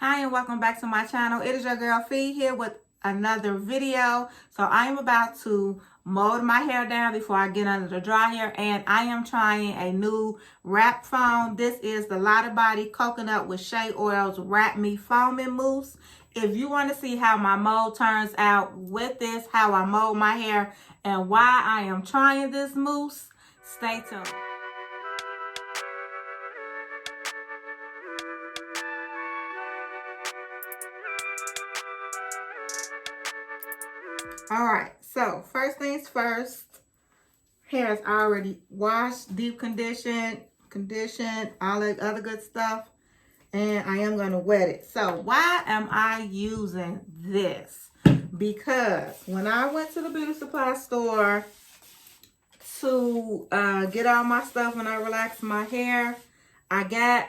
Hi and welcome back to my channel. It is your girl Fee here with another video. So I am about to mold my hair down before I get under the dryer, and I am trying a new wrap foam. This is the Lotta Body Coconut with Shea Oils Wrap Me Foam and Mousse. If you want to see how my mold turns out with this, how I mold my hair, and why I am trying this mousse, stay tuned. All right, so first things first, hair is already washed, deep conditioned, all that other good stuff, and I am going to wet it. So why am I using this? Because when I went to the beauty supply store to get all my stuff when I relax my hair, I got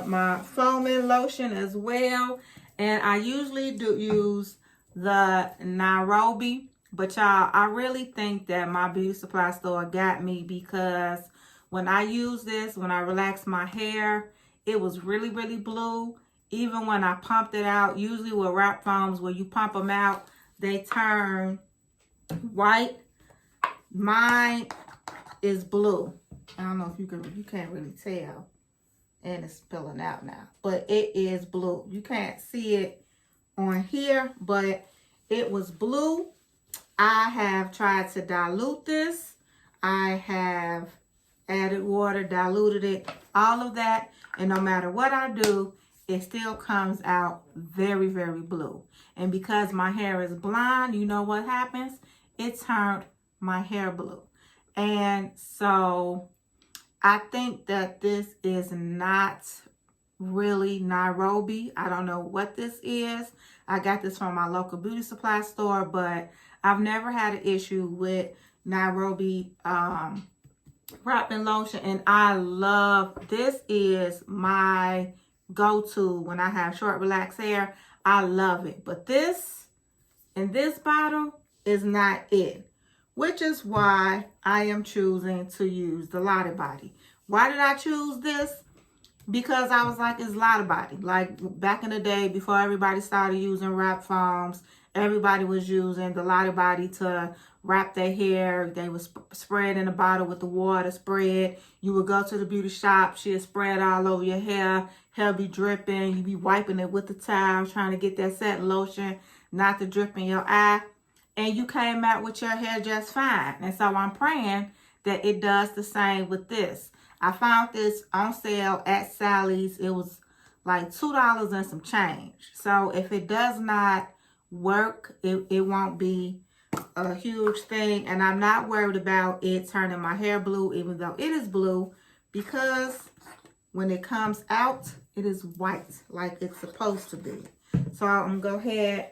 my foaming lotion as well, and I usually do use the Narobi, but y'all, I really think that my beauty supply store got me, because when I use this, when I relax my hair, it was really blue. Even when I pumped it out, usually with wrap foams, when you pump them out, they turn white. Mine is blue. I don't know if you can't really tell, and it's spilling out now, but it is blue. You can't see it on here, but it was blue. I have tried to dilute this. I have added water, diluted it, all of that, and no matter what I do, it still comes out very blue. And because my hair is blonde, you know what happens? It turned my hair blue. And so I think that this is not really Narobi. I don't know what this is. I got this from my local beauty supply store, but I've never had an issue with Narobi wrapping lotion, and I love this. Is my go-to when I have short relaxed hair. I love it, but this in this bottle is not it, which is why I am choosing to use the Lotta Body. Why did I choose this? Because I was like, it's Lotta Body. Like back in the day, before everybody started using wrap foams, everybody was using the Lotta Body to wrap their hair. They would spray it in a bottle with the water spread. You would go to the beauty shop, she'd spread all over your hair. Hair be dripping. You be wiping it with the towel, trying to get that setting lotion not to drip in your eye. And you came out with your hair just fine. And so I'm praying that it does the same with this. I found this on sale at Sally's. It was like $2 and some change. So if it does not work, it won't be a huge thing. And I'm not worried about it turning my hair blue, even though it is blue, because when it comes out, it is white like it's supposed to be. So I'm going to go ahead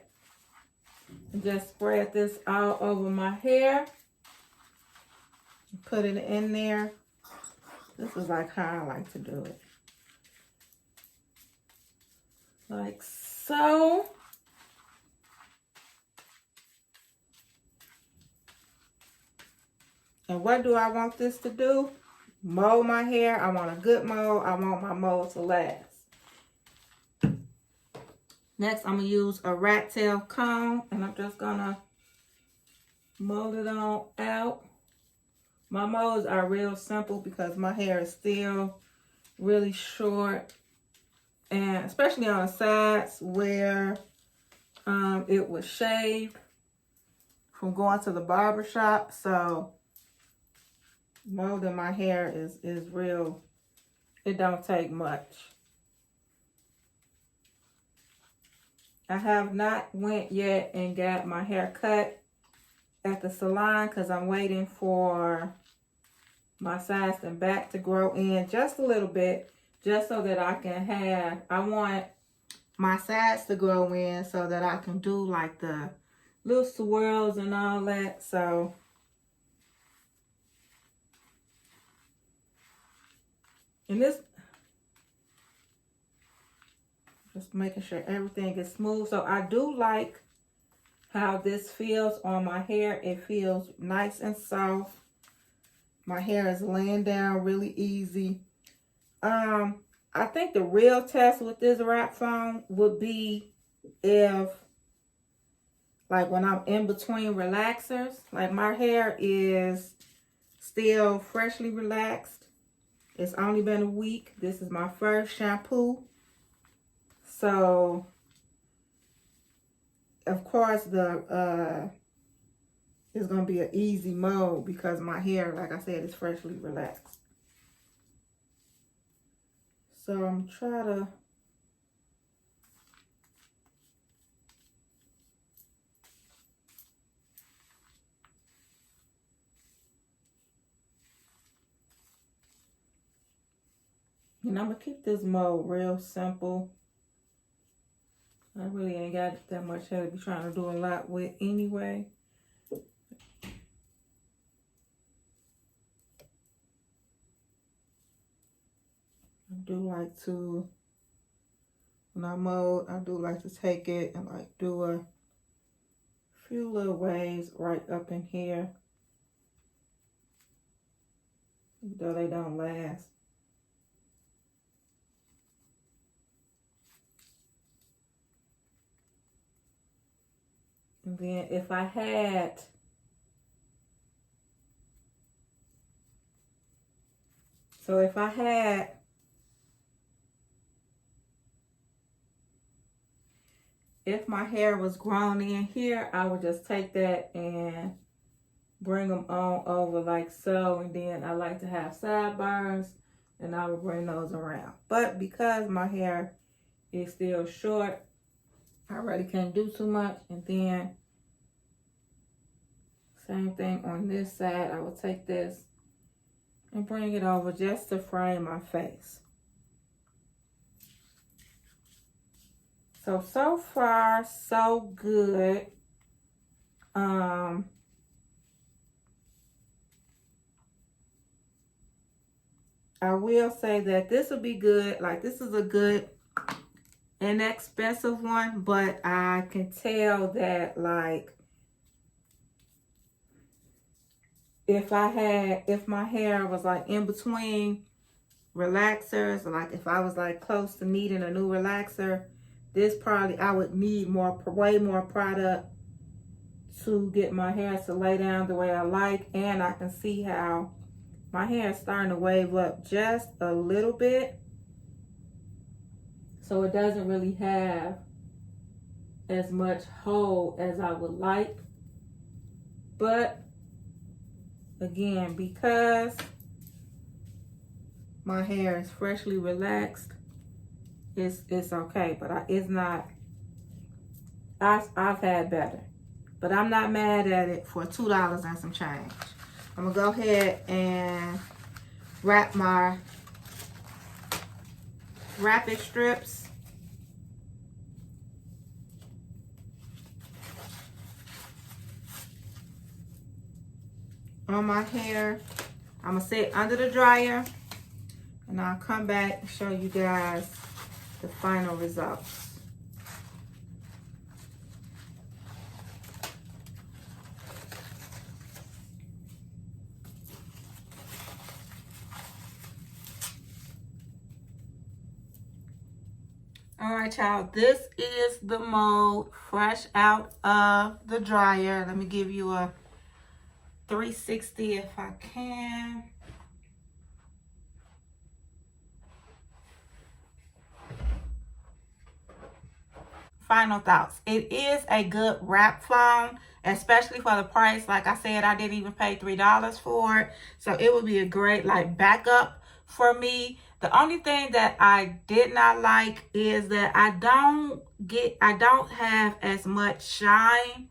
and just spread this all over my hair. Put it in there. This is like how I like to do it. Like so. And what do I want this to do? Mold my hair. I want a good mold. I want my mold to last. Next, I'm going to use a rat tail comb, and I'm just going to mold it on out. My molds are real simple because my hair is still really short, and especially on the sides where it was shaved from going to the barber shop. So molding my hair is real. It don't take much. I have not went yet and got my hair cut at the salon because I'm waiting for my sides and back to grow in just a little bit, just so that I can have, I want my sides to grow in so that I can do like the little swirls and all that. So and this, just making sure everything is smooth. So I do like how this feels on my hair. It feels nice and soft. My hair is laying down really easy. I think the real test with this wrap foam would be if, like, when I'm in between relaxers, like my hair is still freshly relaxed. It's only been a week. This is my first shampoo. So, of course, it's going to be an easy mode because my hair, like I said, is freshly relaxed. So, I'm trying to... And I'm going to keep this mode real simple. I really ain't got that much hair to be trying to do a lot with anyway. I do like to, when I mode, I do like to take it and like do a few little waves right up in here. Though they don't last. And then if I had, if my hair was grown in here, I would just take that and bring them on over like so. And then I like to have sideburns, and I would bring those around. But because my hair is still short, I really can't do too much. And then same thing on this side. I will take this and bring it over just to frame my face. So far, so good. I will say that this will be good. Like, this is a good, inexpensive one, but I can tell that, like, if my hair was like in between relaxers, like if I was like close to needing a new relaxer, this probably, I would need way more product to get my hair to lay down the way I like. And I can see how my hair is starting to wave up just a little bit. So it doesn't really have as much hold as I would like. But again, because my hair is freshly relaxed, it's okay. But it's not, I've had better. But I'm not mad at it for $2 and some change. I'm gonna go ahead and wrap my wrapping strips. On my hair. I'm gonna sit under the dryer, and I'll come back and show you guys the final results. All right, y'all, this is the mode fresh out of the dryer. Let me give you a 360 if I can. Final thoughts. It is a good wrap foam, especially for the price. Like I said, I didn't even pay $3 for it. So it would be a great like backup for me. The only thing that I did not like is that I don't have as much shine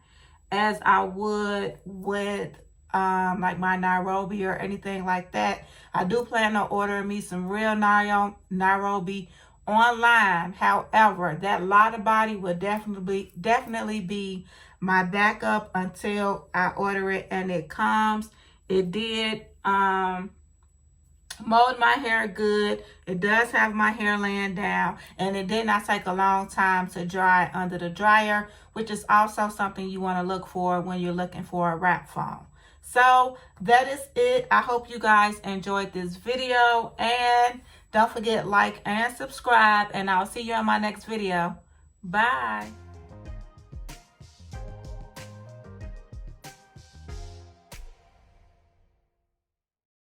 as I would with like my Narobi or anything like that. I do plan on ordering me some real Narobi online. However, that Lotta Body would definitely be my backup until I order it and it comes. It did mold my hair good. It does have my hair laying down, and it did not take a long time to dry under the dryer, which is also something you want to look for when you're looking for a wrap foam. So that is it. I hope you guys enjoyed this video, and Don't forget, like and subscribe, and I'll see you in my next video. Bye.